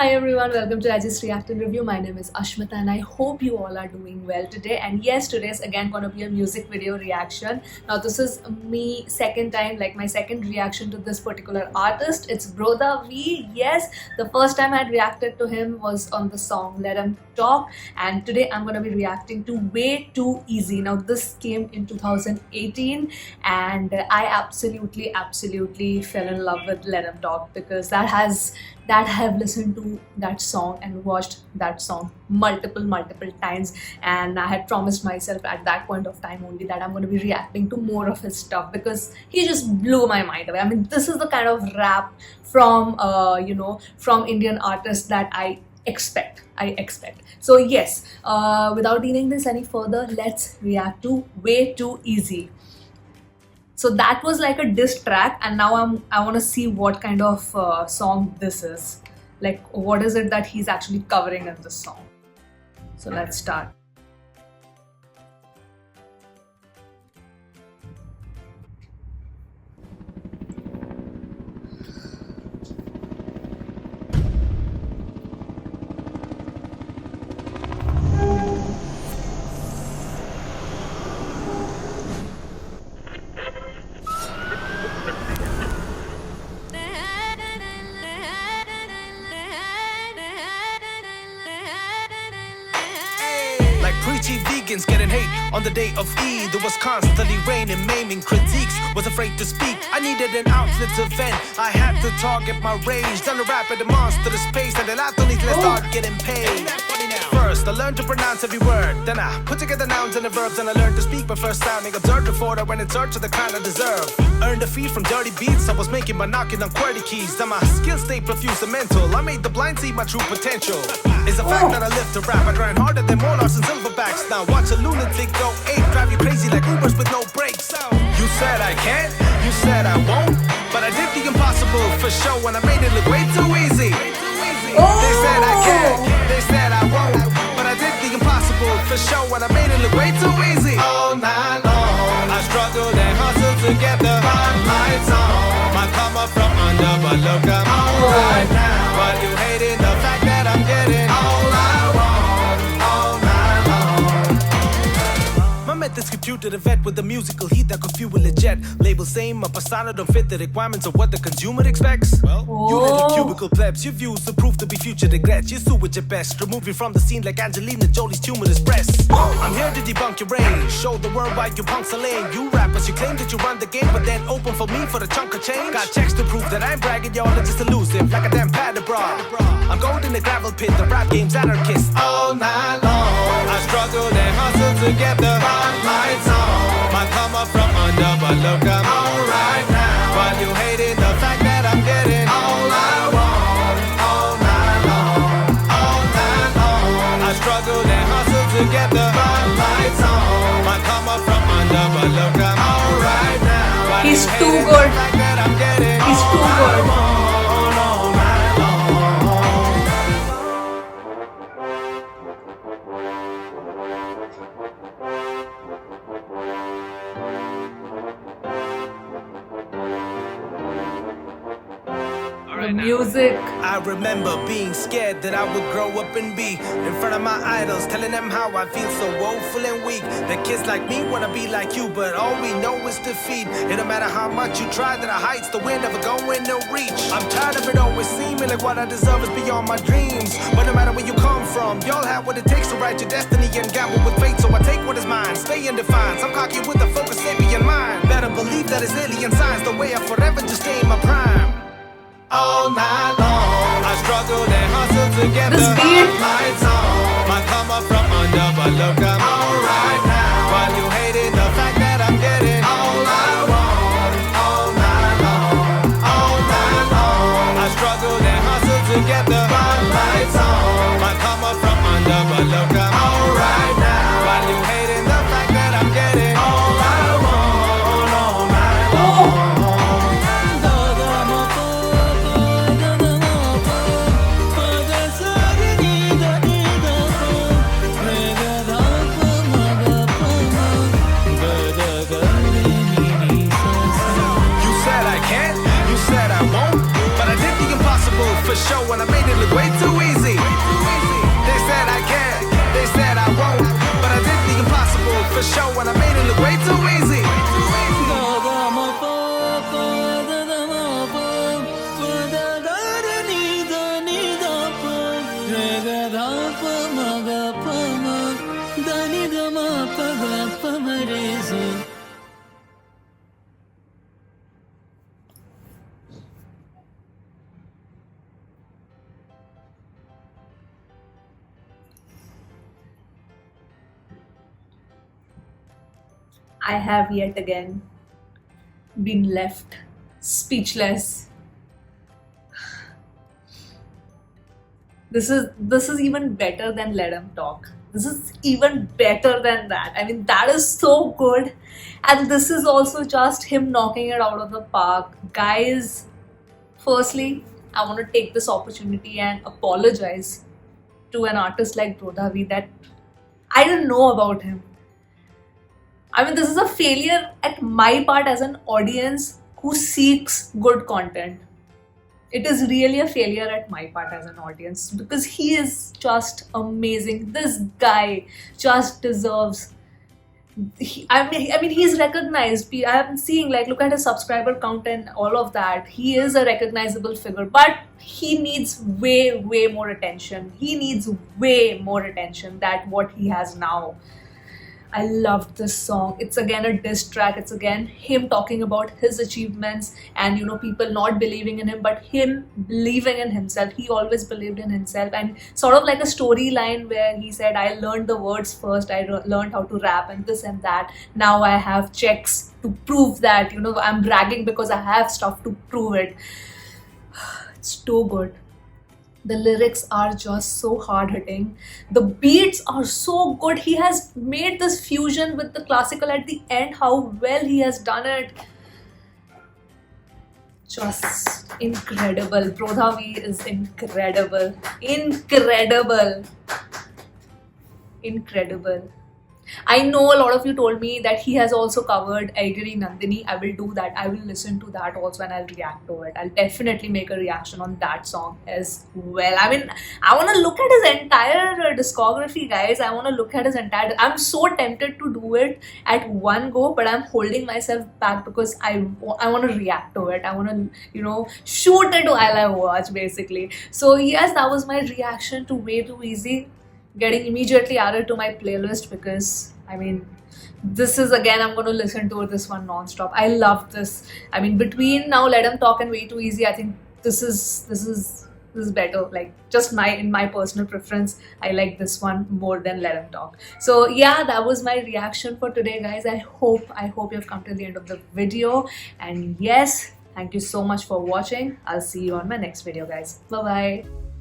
Hi everyone, welcome to Ajis React and Review. My name is Ashmita and I hope you all are doing well today. And yes, today is again gonna be a music video reaction. Now this is me second time, like my second reaction to this particular artist. It's Brodha V. Yes, the first time I had reacted to him was on the song Let Him Talk, and today I'm gonna be reacting to Way Too Easy. Now this came in 2018 and I absolutely fell in love with Let Him Talk because that I have listened to that song and watched that song multiple times, and I had promised myself at that point of time only that I'm going to be reacting to more of his stuff because he just blew my mind away. I mean, this is the kind of rap from from Indian artists that I expect. So yes, without dealing this any further, let's react to Way Too Easy. So that was like a diss track, and now I want to see what kind of song this is. Like, what is it that he's actually covering in this song? So let's start. Like preachy vegans getting hate on the day of Eid. It was constantly raining, maiming critiques. Was afraid to speak. I needed an outlet to vent. I had to target my rage. Done a rap at the monster the space, and then I don't need to start getting paid. First, I learned to pronounce every word. Then I put together nouns and the verbs, and I learned to speak my first sounding. Observed before I went in search of the kind I deserve. Earned a fee from dirty beats. I was making my knocking on QWERTY keys. Then my skills stayed profuse and mental. I made the blind see my true potential. It's a fact that I live to rap. I grind harder than monarchs and silverbacks. Now watch a lunatic go ape, drive you crazy like Ubers with no brakes. You said I can't, you said I won't, but I did the impossible for show, and I made it look way too easy. They said I can't, they said I won't, but I did the impossible for show, and I made it look way too easy. All night long, I struggled and hustled to get the spotlights on. My come up from under, but look, I'm alright now. But you hating the fact that I'm getting all I want, all night long. My methods computed a vet with a musical heat that could fuel a jet. Label same, my persona don't fit the requirements of what the consumer expects. Well, you little cubicle plebs, your views will prove to be future regrets. You sue with your best, remove you from the scene like Angelina Jolie's tumorous breasts. I'm here to debunk your range, show the world why you punks are lame. You rappers, you claim that you run the game, but then open for me for the chunk of change. Got checks to prove that I'm bragging, y'all are just elusive, like a damn pad abroad. I'm going in the gravel pit, the rap game's anarchist. All night long, I struggled and hustled to get the spotlights on. My come up from under, but look, I'm alright now. While you hating the fact that I'm getting all I want, all night long, all night long. I struggled and hustled to get the spotlights on. My come up from under, but look, I'm alright now. While He's you too hating good. the fact that I'm getting He's too all I good. want, all night long. The music. I remember being scared that I would grow up and be in front of my idols, telling them how I feel so woeful and weak. That kids like me wanna be like you, but all we know is defeat. It don't matter how much you try, that the heights the wind never going to reach. I'm tired of it always seeming like what I deserve is beyond my dreams. But no matter where you come from, y'all have what it takes to write your destiny and gamble with fate. So I take what is mine, stay in defiance. I'm cocky with a focus, sapient mind. Better believe that it's alien signs, the way I forever just stay in my prime. All night long, I struggled and hustled to get This the beat. lights on. My come up from under, but look, I'm alright now. While you hating the fact that I'm getting all I want, all night long, all night long. I struggled and hustled to get the lights on. My come up from under, but look, I'm alright now. While you hating the fact that I'm getting all I want, all night long. a show and I made it look way too easy. I have yet again been left speechless. This is even better than Let 'Em Talk. This is even better than that. I mean, that is so good. And this is also just him knocking it out of the park. Guys, firstly, I want to take this opportunity and apologize to an artist like Brodhavi that I didn't know about him. I mean, this is a failure at my part as an audience who seeks good content. It is really a failure at my part as an audience because he is just amazing. This guy just deserves. I mean, he's recognized. I'm seeing, like, look at his subscriber count and all of that. He is a recognizable figure, but he needs way, way more attention. He needs way more attention than what he has now. I loved this song. It's again a diss track. It's again him talking about his achievements and, you know, people not believing in him, but him believing in himself. He always believed in himself, and sort of like a storyline where he said, I learned the words first, learned how to rap and this and that. Now I have checks to prove that, you know, I'm bragging because I have stuff to prove it. It's too good. The lyrics are just so hard hitting. The beats are so good. He has made this fusion with the classical at the end. How well he has done it. Just incredible. Brodhavi is incredible. Incredible. Incredible. I know a lot of you told me that he has also covered Aigiri Nandini. I will do that. I will listen to that also and I'll react to it. I'll definitely make a reaction on that song as well. I mean, I want to look at his entire discography, guys. I want to look at his entire... I'm so tempted to do it at one go, but I'm holding myself back because I want to react to it. I want to, you know, shoot it while I watch, basically. So yes, that was my reaction to Way Too Easy. Getting immediately added to my playlist because, I mean, this is, again, I'm going to listen to this one non-stop. I love this. I mean, between now Let 'Em Talk and Way Too Easy, I think this is better. Like, just in my personal preference, I like this one more than Let 'Em Talk. So yeah, that was my reaction for today, guys. I hope you've come to the end of the video. And yes, thank you so much for watching. I'll see you on my next video, guys. Bye bye.